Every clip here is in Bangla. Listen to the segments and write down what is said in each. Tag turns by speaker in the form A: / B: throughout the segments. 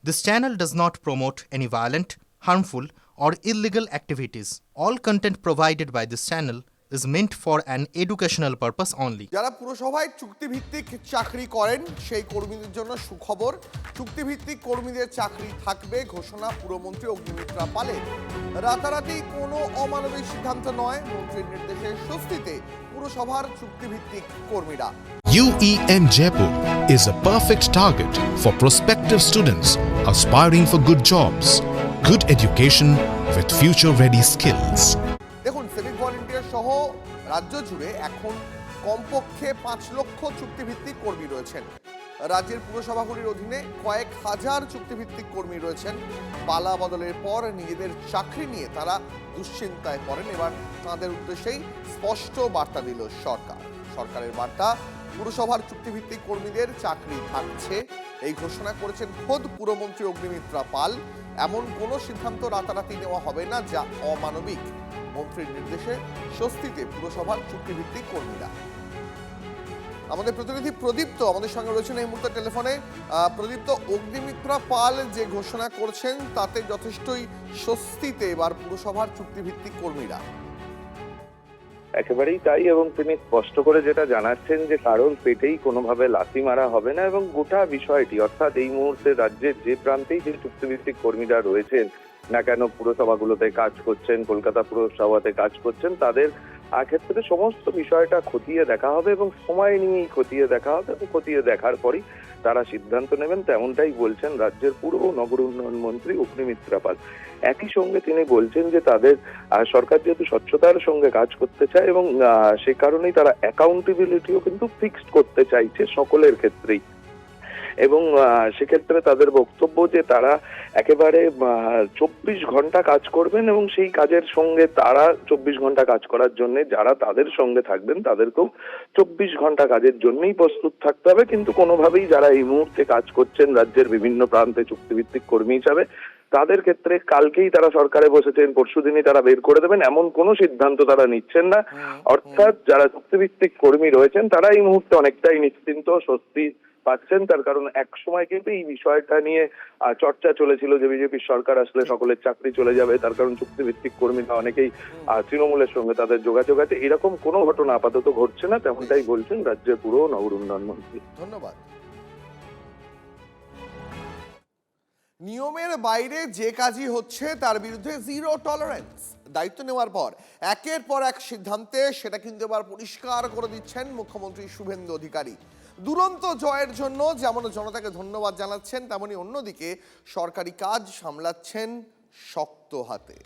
A: This channel does not promote any violent, harmful, or illegal activities. All content provided by this channel is meant for an educational purpose only.
B: যারা পুরসভায় চুক্তিভিত্তিক চাকরি করেন সেই কর্মীদের জন্য সুখবর। চুক্তিভিত্তিক কর্মীদের চাকরি থাকবে ঘোষণা পুরমন্ত্রী অগ্নিমিত্রা পালের। রাতারাতি কোনো অমানবিক সিদ্ধান্ত নয়, মন্ত্রীর নির্দেশে স্বস্তিতে পুরসভার চুক্তিভিত্তিক কর্মীরা।
C: UEM Jaipur is a perfect target for prospective students aspiring for good jobs, good education with future-ready skills.
B: দেখুন, সিভিক ভলেন্টিয়ার সহ রাজ্য জুড়ে এখন কমপক্ষে 5 লক্ষ চুক্তিভিত্তিক কর্মী রয়েছেন। রাজ্যের পুরসভাগুলির অধীনে কয়েক হাজার চুক্তিভিত্তিক কর্মী রয়েছেন। পালা বদলের পর নিজেদের চাকরি নিয়ে তারা দুশ্চিন্তায় পড়েন। এবার তাঁদের উদ্দেশ্যেই স্পষ্ট বার্তা দিল সরকার। সরকারের বার্তা, পুরসভার চুক্তিভিত্তিক কর্মীদের চাকরি থাকছে। এই ঘোষণা করেছেন খোদ পুরমন্ত্রী অগ্নিমিত্রা পাল। এমন কোনো সিদ্ধান্ত রাতারাতি নেওয়া হবে না যা অমানবিক। মন্ত্রীর নির্দেশে স্বস্তিতে পুরসভার চুক্তিভিত্তিক কর্মীরা। আমাদের প্রতিনিধি প্রদীপ্ত আমাদের সঙ্গে রয়েছেন এই মুহূর্তে টেলিফোনে। প্রদীপ্ত, অগ্নিমিত্রা পাল যে ঘোষণা করছেন তাতে যথেষ্টই স্বস্তিতে এবার পুরসভার চুক্তিভিত্তিক কর্মীরা।
D: একেবারেই তাই, এবং তিনি স্পষ্ট করে যেটা জানাচ্ছেন যে কারোর পেটেই কোনোভাবে লাথি মারা হবে না, এবং গোটা বিষয়টি অর্থাৎ এই মুহূর্তে রাজ্যের যে প্রান্তেই যে চুক্তিভিত্তিক কর্মীরা রয়েছেন না কেন, পুরসভাগুলোতে কাজ করছেন, কলকাতা পুরসভাতে কাজ করছেন, তাদের ক্ষেত্রে সমস্ত বিষয়টা খতিয়ে দেখা হবে এবং সময় নিয়েই খতিয়ে দেখা হবে, এবং খতিয়ে দেখার পরই তারা সিদ্ধান্ত নেবেন, তেমনটাই বলছেন রাজ্যের পুর ও নগর উন্নয়ন মন্ত্রী অগ্নিমিত্রা পাল। একই সঙ্গে তিনি বলছেন যে তাদের সরকার যেহেতু স্বচ্ছতার সঙ্গে কাজ করতে চায় এবং সে কারণেই তারা অ্যাকাউন্টেবিলিটিও কিন্তু ফিক্সড করতে চাইছে সকলের ক্ষেত্রেই, এবং সেক্ষেত্রে তাদের বক্তব্য যে তারা একেবারে 24 ঘন্টা কাজ করবেন এবং সেই কাজের সঙ্গে তারা 24 ঘন্টা কাজ করার জন্য যারা তাদের সঙ্গে থাকবেন তাদেরকেও 24 ঘন্টা কাজের জন্যই প্রস্তুত থাকতে হবে। কিন্তু কোনোভাবেই যারা এই মুহূর্তে কাজ করছেন রাজ্যের বিভিন্ন প্রান্তে চুক্তিভিত্তিক কর্মী হিসাবে, তাদের ক্ষেত্রে কালকেই তারা সরকারে বসেছেন, পরশুদিনই তারা বের করে দেবেন, এমন কোনো সিদ্ধান্ত তারা নিচ্ছেন না। অর্থাৎ যারা চুক্তিভিত্তিক কর্মী রয়েছেন তারা এই মুহূর্তে অনেকটাই নিশ্চিন্ত, স্বস্তি পাচ্ছেন। তার কারণ এক সময় কিন্তু এই বিষয়টা নিয়ে চর্চা চলেছিল যে বিজেপির সরকার আসলে সকলের চাকরি চলে যাবে, তার কারণ চুক্তিভিত্তিক কর্মীরা অনেকেই তৃণমূলের সঙ্গে তাদের যোগাযোগ আছে। এরকম কোনো ঘটনা আপাতত ঘটছে না, তেমনটাই বলছেন রাজ্যের পুর ও নগর উন্নয়ন মন্ত্রী।
B: ধন্যবাদ। নিয়মের বাইরে যে কাজই হচ্ছে তার বিরুদ্ধে জিরো টলারেন্স। দায়িত্ব নেওয়ার পর একের পর এক সিদ্ধান্তে সেটা কিন্তু এবার পরিষ্কার করে দিচ্ছেন মুখ্যমন্ত্রী শুভেন্দু অধিকারী। দুরন্ত জয়ের জন্য যেমন জনতাকে ধন্যবাদ জানাচ্ছেন, তেমনি অন্যদিকে সরকারি কাজ সামলাচ্ছেন শক্ত হাতে।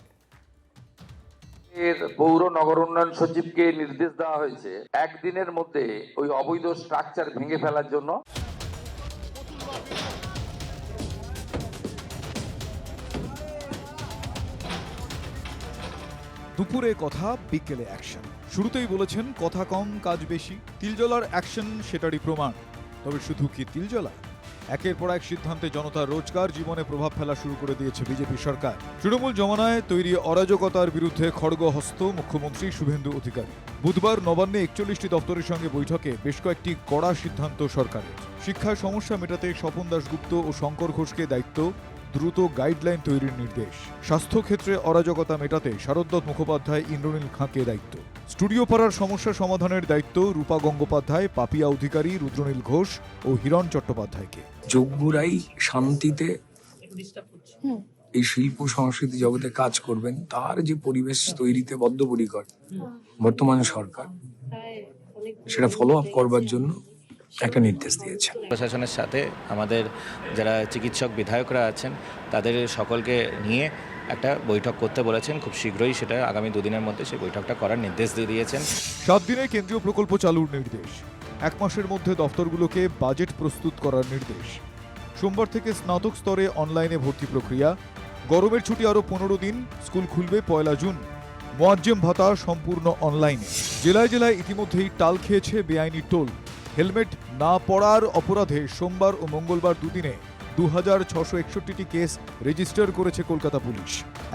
E: পৌর নগর উন্নয়ন সচিবকে নির্দেশ দেওয়া হয়েছে একদিনের মধ্যে ওই অবৈধ স্ট্রাকচার ভেঙে ফেলার জন্য।
F: দুপুরে কথা, বিকেলে অ্যাকশন। শুরুতেই বলেছেন কথা কম কাজ বেশি, তিলজলার অ্যাকশন সেটারই প্রমাণ। তবে শুধু কি তিলজলা? একের পর এক সিদ্ধান্তে জনতার রোজগার জীবনে প্রভাব ফেলা শুরু করে দিয়েছে বিজেপি সরকার। তৃণমূল জমানায় তৈরি অরাজকতার বিরুদ্ধে খড়গহস্ত মুখ্যমন্ত্রী শুভেন্দু অধিকারী। বুধবার নবান্নে 41টি দপ্তরের সঙ্গে বৈঠকে বেশ কয়েকটি কড়া সিদ্ধান্ত সরকারের। শিক্ষার সমস্যা মেটাতে স্বপন দাশগুপ্ত ও শঙ্কর ঘোষকে দায়িত্ব, দ্রুত গাইডলাইন তৈরির নির্দেশ। স্বাস্থ্যক্ষেত্রে অরাজকতা মেটাতে শারদত্ত মুখোপাধ্যায়, ইন্দ্রনীল খাঁকে দায়িত্ব। স্টুডিও পাড়ার সমস্যা সমাধানের দায়িত্ব রূপা গঙ্গোপাধ্যায়, পাপিয়া অধিকারী, রুদ্রনীল ঘোষ ও হিরণ চট্টোপাধ্যায়কে।
G: যোগ্যরাই শান্তিতে এই শিল্প সংস্কৃতি জগতে কাজ করবেন, তার যে পরিবেশ তৈরিতে বদ্ধপরিকর বর্তমান সরকার, সেটা ফলো আপ করবার জন্য একটা নির্দেশ দিয়েছে।
H: প্রশাসনের সাথে আমাদের যারা চিকিৎসক বিধায়করা আছেন তাদের সকলকে নিয়ে একটা বৈঠক করতে বলেছেন। খুব শীঘ্রই সেটা আগামী 2 দিনের মধ্যে সেই বৈঠকটা করার নির্দেশ দিয়ে দিয়েছেন।
F: 7 দিনে কেন্দ্রীয় প্রকল্প চালুর নির্দেশ। 1 মাসের মধ্যে দফতরগুলোকে বাজেট প্রস্তুত করার নির্দেশ। সোমবার থেকে স্নাতক স্তরে অনলাইনে ভর্তি প্রক্রিয়া। গরমের ছুটি আরও 15 দিন, স্কুল খুলবে 1 জুন। মোয়াজ্জেম ভাতা সম্পূর্ণ অনলাইনে। জেলায় জেলায় ইতিমধ্যেই টাল খেয়েছে বেআইনি টোল। হেলমেট না পরার অপরাধে সোমবার ও মঙ্গলবার দুদিনে 2661টি কেস রেজিস্টার করেছে কলকাতা পুলিশ।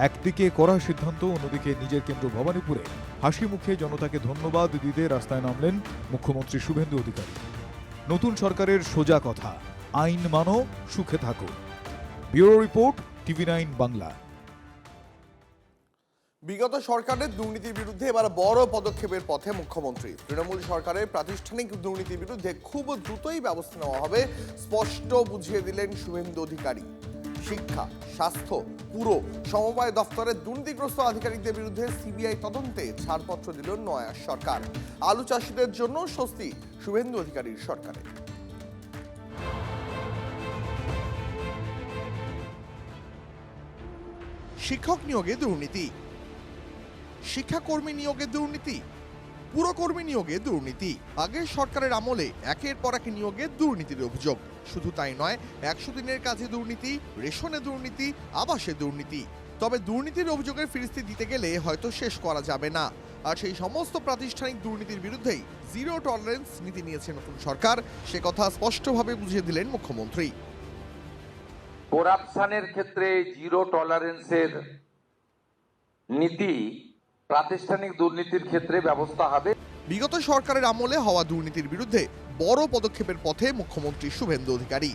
F: একদিকে কড়া সিদ্ধান্ত, অন্যদিকে নিজের কেন্দ্র ভবানীপুরে হাসি মুখে জনতাকে ধন্যবাদ দিতে রাস্তায় নামলেন মুখ্যমন্ত্রী শুভেন্দু অধিকারী। নতুন সরকারের সোজা কথা, আইন মানো, সুখে থাকো। Bureau report, TV9 Bangla.
B: বিগত সরকারের দুর্নীতির বিরুদ্ধে এবার বড় পদক্ষেপের পথে মুখ্যমন্ত্রী। তৃণমূল সরকারের প্রাতিষ্ঠানিক দুর্নীতির বিরুদ্ধে খুব দ্রুতই ব্যবস্থা নেওয়া হবে স্পষ্ট বুঝিয়ে দিলেন শুভেন্দু অধিকারী। শিক্ষা, স্বাস্থ্য, পুর, সমবায় দফতরের দুর্নীতিগ্রস্ত আধিকারিকদের বিরুদ্ধে সিবিআই তদন্তে ছাড়পত্র দিল নয়া সরকার। আলু চাষিদের জন্য স্বস্তি শুভেন্দু অধিকারীর সরকারের। শিক্ষক নিয়োগে দুর্নীতি, শিক্ষাকর্মী নিয়োগে দুর্নীতি, পুরকর্মী নিয়োগে দুর্নীতি। আগের সরকারের আমলে একের পর এক নিয়োগে দুর্নীতির অভিযোগ। শুধু তাই নয়, 100 দিনের কাজে দুর্নীতি, রেশনে দুর্নীতি, আবাসে দুর্নীতি। তবে দুর্নীতির অভিযোগের ফিরিস্তি দিতে গেলে হয়তো শেষ করা যাবে না। আর সেই সমস্ত প্রাতিষ্ঠানিক দুর্নীতির বিরুদ্ধেই জিরো টলারেন্স নীতি নিয়েছে নতুন সরকার, সে কথা স্পষ্টভাবে বুঝিয়ে দিলেন মুখ্যমন্ত্রী।
E: করাপশনের ক্ষেত্রে জিরো টলারেন্সের নীতি প্রাতিষ্ঠানিক দুর্নীতির ক্ষেত্রে ব্যবস্থা হবে।
B: বিগত সরকারের আমলে হওয়া দুর্নীতির বিরুদ্ধে বড় পদক্ষেপের পথে মুখ্যমন্ত্রী শুভেন্দু অধিকারী।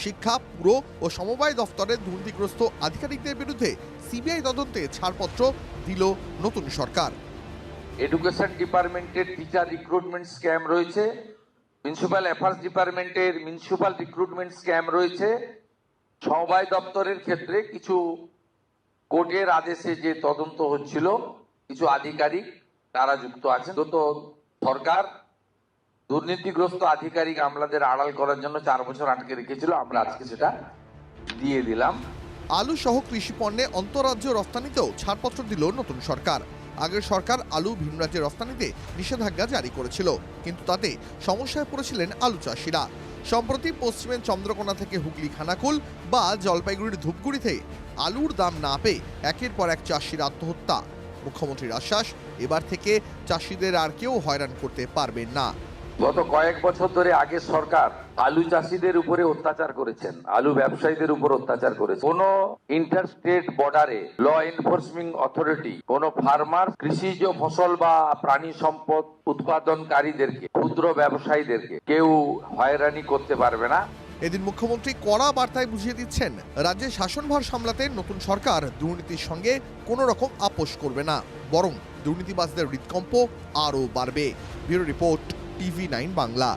B: শিক্ষা, পুর ও সমবায় দফতরের দুর্নীতিগ্রস্ত আধিকারিকদের বিরুদ্ধে সিবিআই তদন্তে ছাড়পত্র দিল নতুন সরকার।
E: এডুকেশন ডিপার্টমেন্টের টিচার রিক্রুটমেন্ট স্ক্যাম রয়েছে, মিউনিসিপ্যাল অ্যাফেয়ার্স ডিপার্টমেন্টের মিউনিসিপ্যাল রিক্রুটমেন্ট স্ক্যাম রয়েছে। সমবায় দপ্তরের ক্ষেত্রে কিছু কোর্টের আদেশে যে তদন্ত হচ্ছিল, কিছু আধিকারিক তারা যুক্ত আছেন। তো সরকার দুর্নীতিগ্রস্ত আধিকারিক আমলাদের আড়াল করার জন্য 4 বছর আটকে রেখেছিল, আমরা আজকে সেটা দিয়ে দিলাম।
B: আলু সহ কৃষি পণ্যে অন্তঃরাজ্য রফতানিতেও ছাড়পত্র দিল নতুন সরকার। আগের সরকার আলু ভিন রাজ্যে রফতানিতে নিষেধাজ্ঞা জারি করেছিল, কিন্তু তাতে সমস্যায় পড়েছিলেন আলু চাষিরা। সম্প্রতি পশ্চিমের চন্দ্রকোনা থেকে হুগলি খানাকুল বা জলপাইগুড়ির ধূপগুড়িতে আলুর দাম না পেয়ে একের পর এক চাষির আত্মহত্যা। মুখ্যমন্ত্রীর আশ্বাস, এবার থেকে চাষিদের আর কেউ হয়রান করতে পারবেন না।
E: গত কয়েক বছর ধরে আগের সরকার আলু চাষিদের উপরে অত্যাচার করেছেন, আলু ব্যবসায়ীদের উপর অত্যাচার করেছে। কোন ইন্টারস্টেট বর্ডারে ল এনফোর্সিং অথরিটি কোন ফার্মার, কৃষিজ ফসল বা প্রাণী সম্পদ উৎপাদনকারীদেরকে, ক্ষুদ্র ব্যবসায়ীদেরকে কেউ হয়রানি করতে পারবে না।
B: এদিন মুখ্যমন্ত্রী কড়া বার্তায় বুঝিয়ে দিচ্ছেন, রাজ্যে শাসনভার সামলাতে নতুন সরকার দুর্নীতির সঙ্গে কোনো রকম আপোষ করবে না, বরং দুর্নীতিবাজদের হৃদকম্প আরও বাড়বে। Bureau report, TV9 Bangla.